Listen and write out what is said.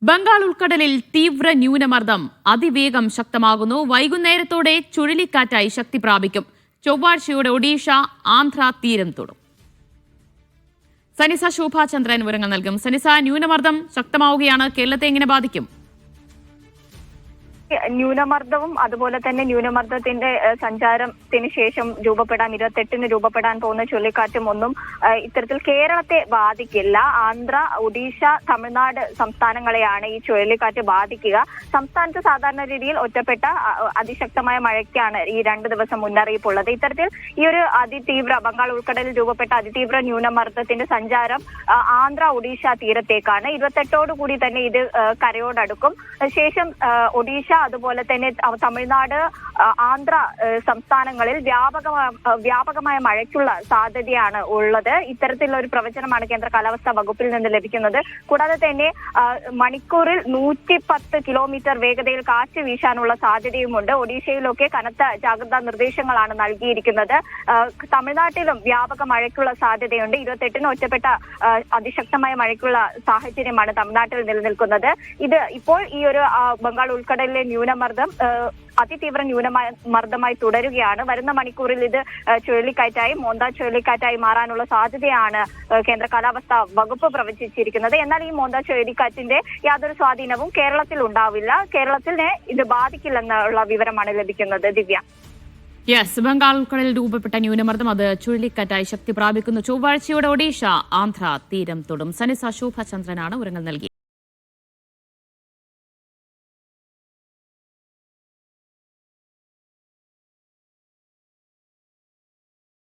ബംഗാൾ ഉൾക്കടലിൽ തീവ്ര ന്യൂനമർദ്ദം അതിവേഗം ശക്തമാകുന്നു. വൈകുന്നേരത്തോടെ ചുഴലിക്കാറ്റായി ശക്തി പ്രാപിക്കും. ചൊവ്വാഴ്ചയോടെ ഒഡീഷ, ആന്ധ്ര തീരം തൊടും. സനിസ ശോഭാചന്ദ്രൻ വിവരങ്ങൾ നൽകും. സനിസ, ന്യൂനമർദ്ദം ശക്തമാവുകയാണ്. കേരളത്തെ എങ്ങനെ ബാധിക്കും? ന്യൂനമർദ്ദവും അതുപോലെ തന്നെ ന്യൂനമർദ്ദത്തിന്റെ സഞ്ചാരത്തിന് ശേഷം 28-ന് രൂപപ്പെടാൻ പോകുന്ന ചുഴലിക്കാറ്റും ഒന്നും ഇത്തരത്തിൽ കേരളത്തെ ബാധിക്കില്ല. ആന്ധ്ര, ഒഡീഷ, തമിഴ്നാട് സംസ്ഥാനങ്ങളെയാണ് ഈ ചുഴലിക്കാറ്റ് ബാധിക്കുക. സംസ്ഥാനത്ത് സാധാരണ രീതിയിൽ ഒറ്റപ്പെട്ട അതിശക്തമായ മഴയ്ക്കാണ് ഈ 2 ദിവസം മുന്നറിയിപ്പുള്ളത്. ഇത്തരത്തിൽ ഈ ഒരു ബംഗാൾ ഉൾക്കടലിൽ രൂപപ്പെട്ട അതിതീവ്ര ന്യൂനമർദ്ദത്തിന്റെ സഞ്ചാരം ആന്ധ്ര, ഒഡീഷ തീരത്തേക്കാണ്. 28ഓടുകൂടി തന്നെ ഇത് കരയോടടുക്കും. ശേഷം ഒഡീഷ അതുപോലെ തന്നെ തമിഴ്നാട്, ആന്ധ്ര സംസ്ഥാനങ്ങളിൽ വ്യാപകമായ മഴയ്ക്കുള്ള സാധ്യതയാണ് ഉള്ളത്. ഇത്തരത്തിലുള്ള ഒരു പ്രവചനമാണ് കേന്ദ്ര കാലാവസ്ഥാ വകുപ്പിൽ നിന്ന് ലഭിക്കുന്നത്. കൂടാതെ തന്നെ മണിക്കൂറിൽ 110 കിലോമീറ്റർ വേഗതയിൽ കാറ്റ് വീശാനുള്ള സാധ്യതയുമുണ്ട്. ഒഡീഷയിലൊക്കെ കനത്ത ജാഗ്രതാ നിർദ്ദേശങ്ങളാണ് നൽകിയിരിക്കുന്നത്. തമിഴ്നാട്ടിലും വ്യാപക മഴയ്ക്കുള്ള സാധ്യതയുണ്ട്. 28-ന് ഒറ്റപ്പെട്ട അതിശക്തമായ മഴയ്ക്കുള്ള സാഹചര്യമാണ് തമിഴ്നാട്ടിൽ നിലനിൽക്കുന്നത്. ഇത് ഇപ്പോൾ ഈ ഒരു ബംഗാൾ ഉൾക്കടലിലെ ന്യൂനമർദ്ദം അതിതീവ്ര ന്യൂനമർദ്ദമായി തുടരുകയാണ്. വരുന്ന മണിക്കൂറിൽ ഇത് ചുഴലിക്കാറ്റായി, മോന്ത ചുഴലിക്കാറ്റായി മാറാനുള്ള സാധ്യതയാണ് കേന്ദ്ര കാലാവസ്ഥാ വകുപ്പ് പ്രവചിച്ചിരിക്കുന്നത്. എന്നാൽ ഈ മോന്ത ചുഴലിക്കാറ്റിന്റെ യാതൊരു സ്വാധീനവും കേരളത്തിൽ ഉണ്ടാവില്ല. കേരളത്തിനെ ഇത് ബാധിക്കില്ലെന്നുള്ള വിവരമാണ് ലഭിക്കുന്നത്. ദിവ്യ. ബംഗാൾ ഉൾക്കടലിൽ രൂപപ്പെട്ട ന്യൂനമർദ്ദം അത് ചുഴലിക്കാറ്റായി ശക്തി പ്രാപിക്കുന്നു. ചൊവ്വാഴ്ചയോടെ ഒഡീഷ, ആന്ധ്ര തീരം തൊടും. സനിസ ശോഭാചന്ദ്രനാണ് വിവരങ്ങൾ നൽകി.